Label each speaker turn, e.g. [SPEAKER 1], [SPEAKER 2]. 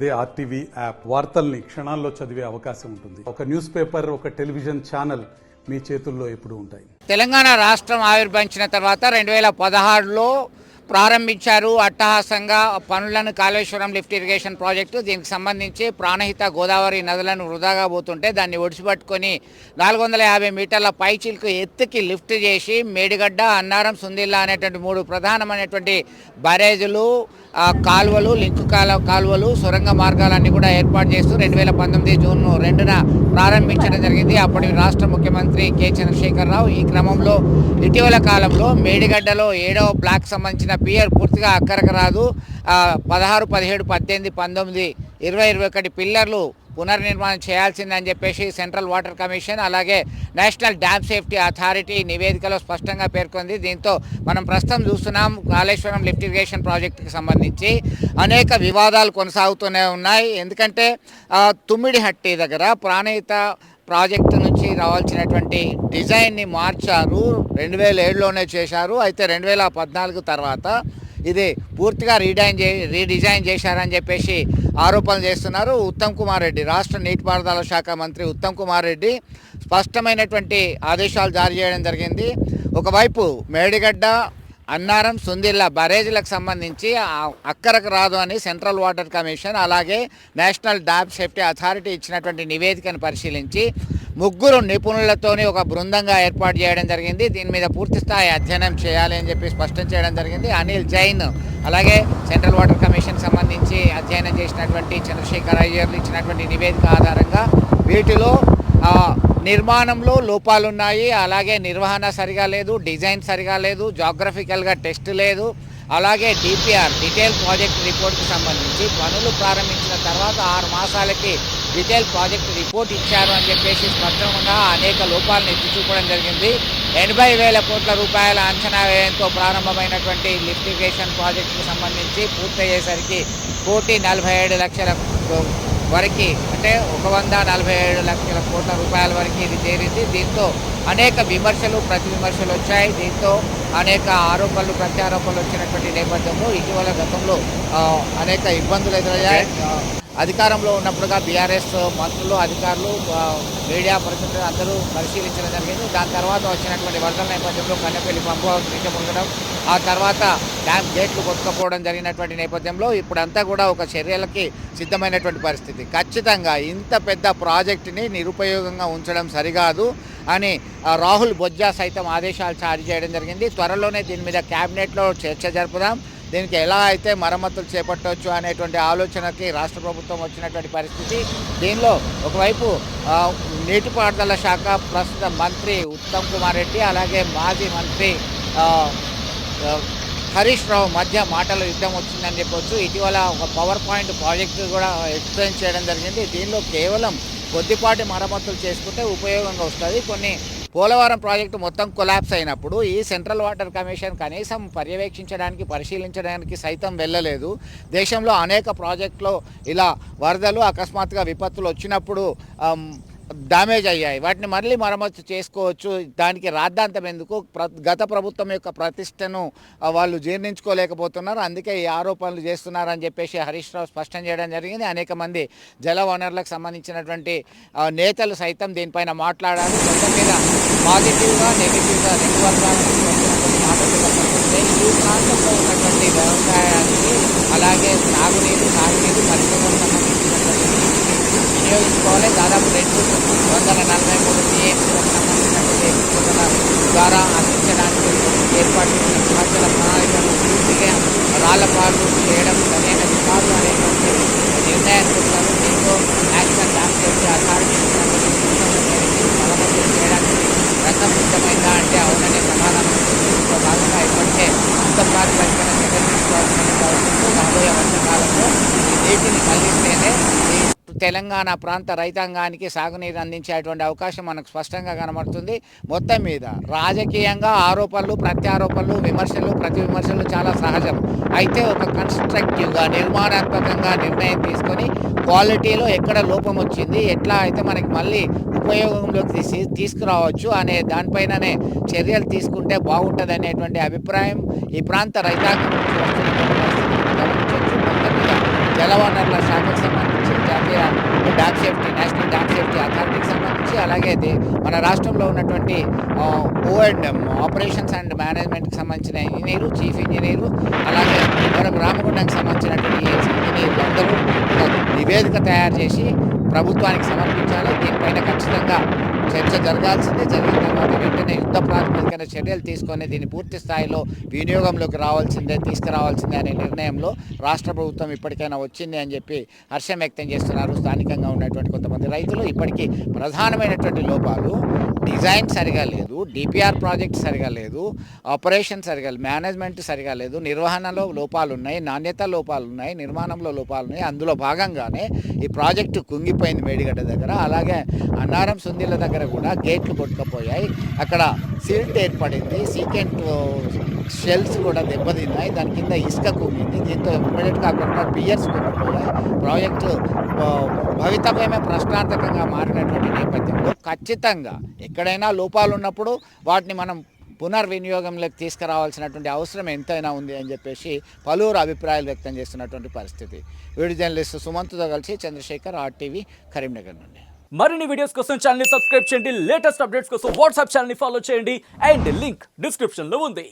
[SPEAKER 1] అదే RTV app వార్తల్ని క్షణాల్లో చదివే అవకాశం ఉంటుంది. ఒక న్యూస్ పేపర్, ఒక టెలివిజన్ ఛానల్ మీ చేతుల్లో ఎప్పుడూ ఉంటాయి.
[SPEAKER 2] తెలంగాణ రాష్ట్రం ఆవిర్భవించిన తర్వాత 2016లో ప్రారంభించారు అట్టహాసంగా పనులను. కాళేశ్వరం లిఫ్ట్ ఇరిగేషన్ ప్రాజెక్టు, దీనికి సంబంధించి ప్రాణహిత గోదావరి నదులను వృధాగా పోతుంటే దాన్ని ఒడిసిపట్టుకొని 450 మీటర్ల పైచిలకు ఎత్తుకి లిఫ్ట్ చేసి మేడిగడ్డ, అన్నారం, సుందిల్లా అనేటువంటి 3 ప్రధానమైనటువంటి బ్యారేజీలు, కాలువలు, లింకు కాలువలు, సొరంగ మార్గాలన్నీ కూడా ఏర్పాటు చేస్తూ 2019 జూన్ 2న ప్రారంభించడం జరిగింది. అప్పటి రాష్ట్ర ముఖ్యమంత్రి కె చంద్రశేఖరరావు. ఈ క్రమంలో ఇటీవల కాలంలో మేడిగడ్డలో 7వ బ్లాక్ సంబంధించిన పియర్ పూర్తిగా అక్కరకు రాదు. 16, 17, 18, 19, 20, 21 పిల్లర్లు పునర్నిర్మాణం చేయాల్సిందని చెప్పేసి సెంట్రల్ వాటర్ కమిషన్, అలాగే నేషనల్ డ్యామ్ సేఫ్టీ అథారిటీ నివేదికలో స్పష్టంగా పేర్కొంది. దీంతో మనం ప్రస్తుతం చూస్తున్నాం కాళేశ్వరం లిఫ్ట్ ఇరిగేషన్ ప్రాజెక్టుకి సంబంధించి అనేక వివాదాలు కొనసాగుతూనే ఉన్నాయి. ఎందుకంటే తుమ్మిడిహట్టి దగ్గర ప్రాణహిత ప్రాజెక్టు నుంచి రావాల్సినటువంటి డిజైన్ని మార్చారు. 2007లోనే చేశారు. అయితే 2014 తర్వాత ఇది పూర్తిగా రీడిజైన్ చేశారని చెప్పేసి ఆరోపణలు చేస్తున్నారు. ఉత్తమ్ కుమార్ రెడ్డి, రాష్ట్ర నీటిపారుదల శాఖ మంత్రి ఉత్తమ్ కుమార్ రెడ్డి స్పష్టమైనటువంటి ఆదేశాలు జారీ చేయడం జరిగింది. ఒకవైపు మేడిగడ్డ, అన్నారం, సుందిల్లా బ్యారేజీలకు సంబంధించి అక్కరకు రాదు అని సెంట్రల్ వాటర్ కమిషన్, అలాగే నేషనల్ డ్యామ్ సేఫ్టీ అథారిటీ ఇచ్చినటువంటి నివేదికను పరిశీలించి 3 నిపుణులతోని ఒక బృందంగా ఏర్పాటు చేయడం జరిగింది. దీని మీద పూర్తిస్థాయి అధ్యయనం చేయాలి అని చెప్పి స్పష్టం చేయడం జరిగింది. అనిల్ జైన్, అలాగే సెంట్రల్ వాటర్ కమిషన్ సంబంధించి అధ్యయనం చేసినటువంటి చంద్రశేఖర్ అయ్యర్లు ఇచ్చినటువంటి నివేదిక ఆధారంగా వీటిలో నిర్మాణంలో లోపాలున్నాయి, అలాగే నిర్వహణ సరిగా లేదు, డిజైన్ సరిగా లేదు, జాగ్రఫికల్గా టెస్ట్ లేదు, అలాగే డిపిఆర్ డీటెయిల్ ప్రాజెక్ట్ రిపోర్ట్కి సంబంధించి పనులు ప్రారంభించిన తర్వాత 6 మాసాలకి డీటెయిల్ ప్రాజెక్ట్ రిపోర్ట్ ఇచ్చారు అని చెప్పేసి స్పష్టంగా అనేక లోపాలను ఎత్తి చూపడం జరిగింది. 80,000 కోట్ల రూపాయల అంచనా వ్యయంతో ప్రారంభమైనటువంటి లిఫ్ట్ ఇరిగేషన్ ప్రాజెక్టుకు సంబంధించి పూర్తయ్యేసరికి 1,47,00,000 వరకు, అంటే 147 లక్షల కోట్ల రూపాయల వరకు ఇది చేరింది. దీంతో అనేక విమర్శలు, ప్రతి విమర్శలు వచ్చాయి. దీంతో అనేక ఆరోపణలు, ప్రత్యారోపణలు వచ్చినటువంటి నేపథ్యంలో ఇటీవల గతంలో అనేక ఇబ్బందులు ఎదురయ్యాయి. అధికారంలో ఉన్నప్పుడుగా బీఆర్ఎస్ మంత్రులు, అధికారులు, మీడియా ప్రతినిధులు అందరూ పరిశీలించడం జరిగింది. దాని తర్వాత వచ్చినటువంటి వరదల నేపథ్యంలో కన్నెపల్లి పంపు హౌస్ నీట మునగడం, ఆ తర్వాత డ్యామ్ గేట్లు కొట్టుకపోవడం జరిగినటువంటి నేపథ్యంలో ఇప్పుడంతా కూడా ఒక చర్యలకి సిద్ధమైనటువంటి పరిస్థితి. ఖచ్చితంగా ఇంత పెద్ద ప్రాజెక్టుని నిరుపయోగంగా ఉంచడం సరికాదు అని రాహుల్ బొజ్జా సైతం ఆదేశాలు జారీ చేయడం జరిగింది. త్వరలోనే దీని మీద క్యాబినెట్లో చర్చ జరుపుదాం, దీనికి ఎలా అయితే మరమ్మతులు చేపట్టవచ్చు అనేటువంటి ఆలోచనకి రాష్ట్ర ప్రభుత్వం వచ్చినటువంటి పరిస్థితి. దీనిలో ఒకవైపు నీటిపారుదల శాఖ ప్రస్తుత మంత్రి ఉత్తమ్ కుమార్ రెడ్డి, అలాగే మాజీ మంత్రి హరీష్ రావు మధ్య మాటల యుద్ధం వచ్చిందని చెప్పొచ్చు. ఇటీవల ఒక పవర్ పాయింట్ ప్రాజెక్టు కూడా ఎక్స్ప్లెయిన్ చేయడం జరిగింది. దీనిలో కేవలం కొద్దిపాటి మరమ్మతులు చేసుకుంటే ఉపయోగంగా వస్తుంది. పోలవరం ప్రాజెక్టు మొత్తం కొలాప్స్ అయినప్పుడు ఈ సెంట్రల్ వాటర్ కమిషన్ కనీసం పర్యవేక్షించడానికి, పరిశీలించడానికి సైతం వెళ్ళలేదు. దేశంలో అనేక ప్రాజెక్టులో ఇలా వరదలు, అకస్మాత్తుగా విపత్తులు వచ్చినప్పుడు డ్యామేజ్ అయ్యాయి. వాటిని మళ్ళీ మరమ్మతు చేసుకోవచ్చు. దానికి రాద్ధాంతం ఎందుకు? గత ప్రభుత్వం యొక్క ప్రతిష్టను వాళ్ళు జీర్ణించుకోలేకపోతున్నారు. అందుకే ఈ ఆరోపణలు చేస్తున్నారని చెప్పేసి హరీష్ రావు స్పష్టం చేయడం జరిగింది. అనేక మంది జల వనరులకు సంబంధించినటువంటి నేతలు సైతం దీనిపైన మాట్లాడారు. మొత్తం మీద పాజిటివ్గా, నెగిటివ్గా 2 వర్గాల నుంచి వస్తున్నటువంటి మాటలు ఈ ప్రాంతంలో ఉన్నటువంటి వ్యవసాయానికి, అలాగే సాగునీరు పరిశ్రమలకు సంబంధించినటువంటి వినియోగించుకోవాలి. దాదాపు 243 టీఎంసీలకు సంబంధించినటువంటి ద్వారా అందించడానికి ఏర్పాటు చేసిన హిమాచల ప్రణాళికను పూర్తిగా రాళ్లపాలు చేయడం సరైనది కాదు అనేటువంటి నిర్ణయానికి వచ్చారు. దీంతో నేషనల్ డ్యామ్ సేఫ్టీ అథారిటీ మరమ్మతులు చేయడానికి రంగం సిద్ధమైందా అంటే అవుననే సమాధానం. దీంతో భాగంగా ఇప్పటికే యుద్ధ ప్రాతిపదికన చర్యలు తీసుకోవాల్సిన అవసరంతో రాబోయే వర్షకాలంలో ఈ నీటిని మళ్లిస్తేనే ఈ తెలంగాణ ప్రాంత రైతాంగానికి సాగునీరు అందించేటువంటి అవకాశం మనకు స్పష్టంగా కనబడుతుంది. మొత్తం మీద రాజకీయంగా ఆరోపణలు, ప్రత్యారోపణలు, విమర్శలు, ప్రతి విమర్శలు చాలా సహజం. అయితే ఒక కన్స్ట్రక్టివ్గా, నిర్మాణాత్మకంగా నిర్ణయం తీసుకొని క్వాలిటీలో ఎక్కడ లోపం వచ్చింది, ఎట్లా అయితే మనకి మళ్ళీ ఉపయోగంలోకి తీసుకురావచ్చు అనే దానిపైననే చర్యలు తీసుకుంటే బాగుంటుంది అనేటువంటి అభిప్రాయం ఈ ప్రాంత రైతాంగం నుంచి వస్తున్నటువంటి పరిస్థితిని గమనించవచ్చు. మొత్తం మీద జలవనరుల శాఖకు సంబంధించి జాతీయ dam safety national dam safety అథారిటీకి సంబంధించి, అలాగే మన రాష్ట్రంలో ఉన్నటువంటి O&M ఆపరేషన్స్ అండ్ మేనేజ్మెంట్కి సంబంధించిన ఇంజనీరు, చీఫ్ ఇంజనీరు, అలాగే మన రామగుండంకి సంబంధించినటువంటి ఇంజనీర్లు అందరూ ఒక నివేదిక తయారు చేసి ప్రభుత్వానికి సమర్పించాలి. దీనిపైన ఖచ్చితంగా చర్చ జరగాల్సిందే. జరిగిన తర్వాత వెంటనే యుద్ధ ప్రాతిపదికన చర్యలు తీసుకొని దీన్ని పూర్తి స్థాయిలో వినియోగంలోకి తీసుకురావాల్సిందే అనే నిర్ణయంలో రాష్ట్ర ప్రభుత్వం ఇప్పటికైనా వచ్చింది అని చెప్పి హర్షం వ్యక్తం చేస్తున్నారు స్థానికంగా ఉన్నటువంటి కొంతమంది రైతులు. ఇప్పటికీ ప్రధానమైనటువంటి లోపాలు డిజైన్ సరిగా లేదు, డిపిఆర్ ప్రాజెక్ట్ సరిగా లేదు, ఆపరేషన్ సరిగా మేనేజ్మెంట్ సరిగా లేదు, నిర్వహణలో లోపాలు ఉన్నాయి, నాణ్యత లోపాలు ఉన్నాయి, నిర్మాణంలో లోపాలు ఉన్నాయి. అందులో భాగంగానే ఈ ప్రాజెక్టు కుంగిపోయింది మేడిగడ్డ దగ్గర. అలాగే అన్నారం సుందిల దగ్గర కూడా గేట్లు కొట్టుకుపోయాయి. అక్కడ సిల్ట్ ఏర్పడింది, సీకెంట్ షెల్స్ కూడా దెబ్బతిన్నాయి, దాని కింద ఇసుక కుంగింది. దీంతో ఇమ్మీడియట్గా అక్కడ పియర్స్ కుంగిపోయాయి. ప్రాజెక్టు భవితవ్యమే ప్రశ్నార్థకంగా మారినటువంటి నేపథ్యంలో ఖచ్చితంగా ఎక్కడైనా లోపాలు ఉన్నప్పుడు వాటిని మనం పునర్వినియోగంలోకి తీసుకురావాల్సినటువంటి అవసరం ఎంతైనా ఉంది అని చెప్పేసి పలువురు అభిప్రాయాలు వ్యక్తం చేస్తున్నటువంటి పరిస్థితి. వీడియో జర్నలిస్ట్ సుమంత్తో కలిసి చంద్రశేఖర్, RTV, కరీంనగర్ నుండి.
[SPEAKER 3] మరిన్ని వీడియోస్ కోసం ఛానల్ ని సబ్స్క్రైబ్ చేయండి. లేటెస్ట్ అప్డేట్స్ కోసం వాట్సాప్ ఛానల్ ని ఫాలో చేయండి. అండ్ లింక్ డిస్క్రిప్షన్ లో ఉంది.